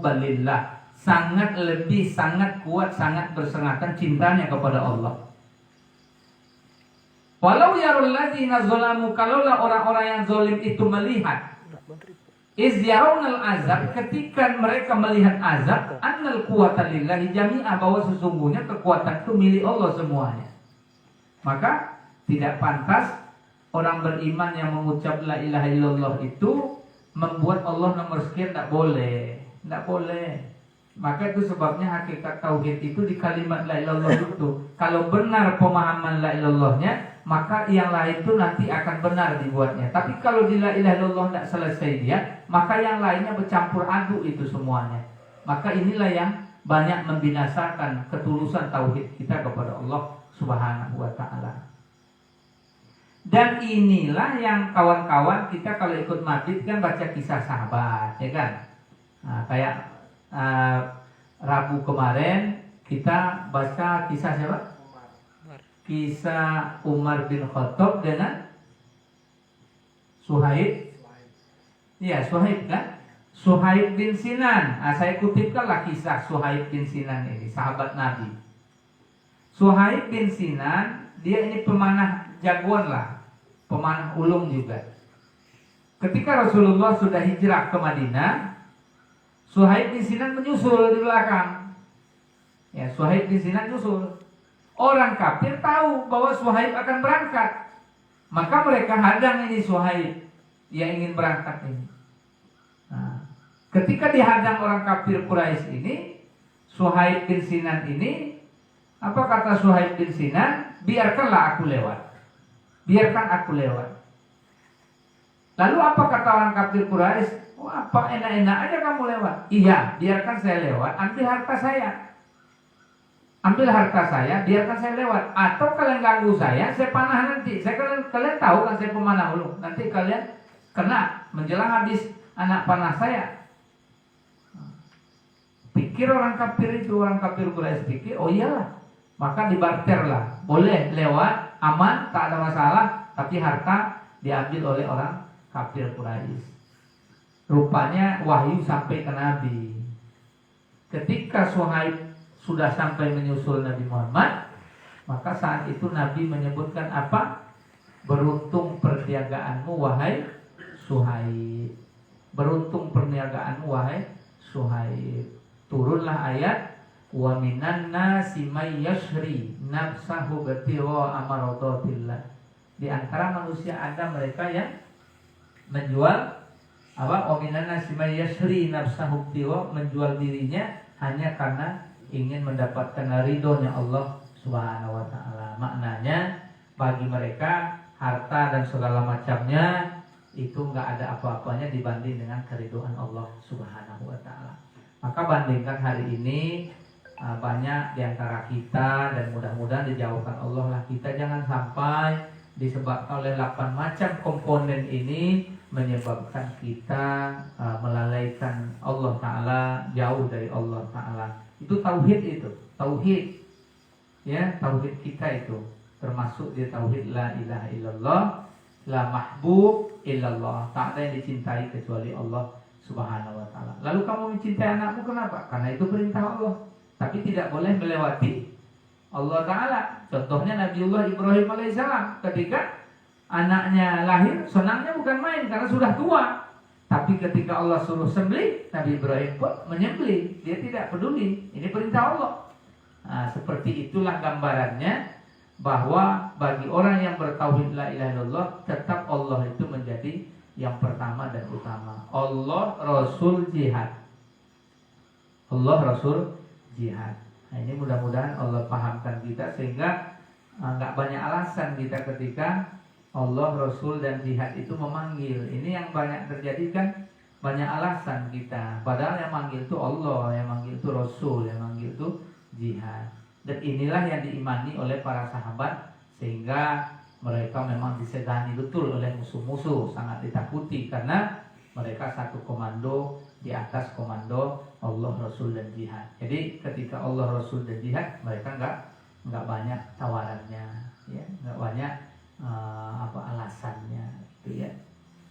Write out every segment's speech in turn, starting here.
hubban lillah, sangat kuat, sangat bersengatan cintanya kepada Allah. Walau yarul ladzina zalamu, kalaulah orang-orang yang zalim itu melihat, iz yarawna azab, ketika mereka melihat azab, annal quwata lillahi jami'a, bahwa sesungguhnya kekuatan itu milik Allah semuanya. Maka tidak pantas orang beriman yang mengucap la ilaha illallah itu membuat Allah nomor sekian, tidak boleh. Maka itu sebabnya hakikat tauhid itu di kalimat la ilallah itu. Kalau benar pemahaman la ilallahnya, maka yang lain itu nanti akan benar dibuatnya. Tapi kalau di la ilaha illallah tidak selesai dia, maka yang lainnya bercampur aduk itu semuanya. Maka inilah yang banyak membinasakan ketulusan tauhid kita kepada Allah Subhanahu wa ta'ala. Dan inilah yang kawan-kawan kita kalau ikut mabit kan baca kisah sahabat, ya kan? Nah, kayak Rabu kemarin kita baca kisah siapa? Kisah Umar bin Khattab dengan Suhaib. Iya, Suhaib kan? Suhaib bin Sinan. Saya kutipkanlah kisah Suhaib bin Sinan ini, sahabat Nabi. Suhaib bin Sinan, dia ini pemanah jagoan lah, pemanah ulung juga. Ketika Rasulullah sudah hijrah ke Madinah, Suhaib bin Sinan menyusul di belakang. Ya, Suhaib bin Sinan nyusul. Orang kafir tahu bahwa Suhaib akan berangkat, maka mereka hadang ini Suhaib yang ingin berangkat ini. Nah, ketika dihadang orang kafir Quraisy ini, Suhaib bin Sinan ini, apa kata Suhaib bin Sinan? Biarkanlah aku lewat. Biarkan aku lewat. Lalu apa kata orang kafir Quraisy? Apa enak-enak aja kamu lewat? Iya, biarkan saya lewat. Ambil harta saya. Biarkan saya lewat. Atau kalian ganggu saya panah nanti. Kalian tahu kan saya pemanah ulung. Nanti kalian kena menjelang habis anak panah saya. Pikir orang kafir itu, orang kafir Quraisy pikir, oh iyalah. Maka dibarterlah. Boleh lewat, aman, tak ada masalah. Tapi harta diambil oleh orang kafir Quraisy. Rupanya wahyu sampai ke Nabi. Ketika Suhaib sudah sampai menyusul Nabi Muhammad, maka saat itu Nabi menyebutkan apa? Beruntung perniagaanmu wahai Suhaib. Beruntung perniagaanmu wahai Suhaib. Turunlah ayat, wa minan nasi may yashri nafsahu batiwa amaradatillah. Di antara manusia ada mereka yang menjual apa? Ominan nasibai yasri nafsahu batiwa, menjual dirinya hanya karena ingin mendapatkan ridhonya Allah Subhanahu wa ta'ala. Maknanya bagi mereka harta dan segala macamnya itu enggak ada apa-apanya dibanding dengan keridhaan Allah Subhanahu wa ta'ala. Maka bandingkan hari ini banyak di antara kita, dan mudah-mudahan dijauhkan Allah lah kita, jangan sampai disebabkan oleh 8 macam komponen ini menyebabkan kita melalaikan Allah Ta'ala, jauh dari Allah Ta'ala. Itu tauhid itu. Tauhid. Ya, tauhid kita itu. Termasuk dia tauhid la ilaha illallah, la mahbub illallah. Tak ada yang dicintai kecuali Allah Subhanahu wa Ta'ala. Lalu kamu mencintai anakmu kenapa? Karena itu perintah Allah. Tapi tidak boleh melewati Allah Ta'ala. Contohnya Nabiullah Ibrahim alaihissalam, ketika anaknya lahir, senangnya bukan main karena sudah tua. Tapi ketika Allah suruh sembelih, Nabi Ibrahim pun menyembelih. Dia tidak peduli, ini perintah Allah. Nah, seperti itulah gambarannya, bahwa bagi orang yang bertauhid la ilaha illallah, tetap Allah itu menjadi yang pertama dan utama. Allah, Rasul, jihad. Allah, Rasul, jihad. Nah, ini mudah-mudahan Allah pahamkan kita sehingga nggak banyak alasan kita ketika Allah, Rasul, dan jihad itu memanggil. Ini yang banyak terjadi kan, banyak alasan kita. Padahal yang manggil itu Allah, yang manggil itu Rasul, yang manggil itu jihad. Dan inilah yang diimani oleh para sahabat, sehingga mereka memang disegani betul oleh musuh-musuh, sangat ditakuti karena mereka satu komando di atas komando Allah, Rasul, dan jihad. Jadi ketika Allah, Rasul, dan jihad, mereka nggak banyak tawarannya, ya, nggak banyak alasannya, gitu ya.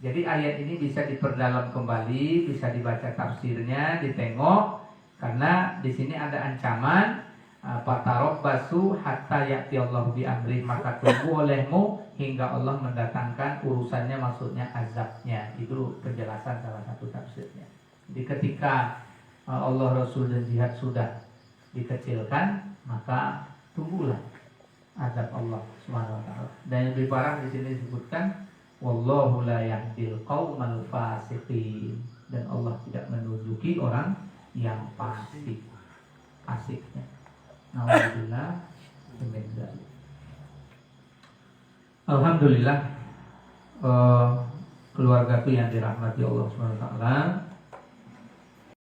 Jadi ayat ini bisa diperdalam kembali, bisa dibaca tafsirnya, ditengok, karena di sini ada ancaman fatarabbasu hatta ya'ti Allah bi amri, maka tunggu olehmu hingga Allah mendatangkan urusannya, maksudnya azabnya. Itu penjelasan salah satu tafsirnya. Jadi ketika Allah, Rasul dan jihad sudah dikecilkan, maka tunggulah azab Allah Subhanahu wa taala. Dan yang lebih parah di sini disebutkan wallahu la yahdil qaumal fasiqin, dan Allah tidak menunjuki orang yang fasik. Fasiknya. Alhamdulillah. Alhamdulillah, keluargaku yang dirahmati Allah Subhanahu wa taala.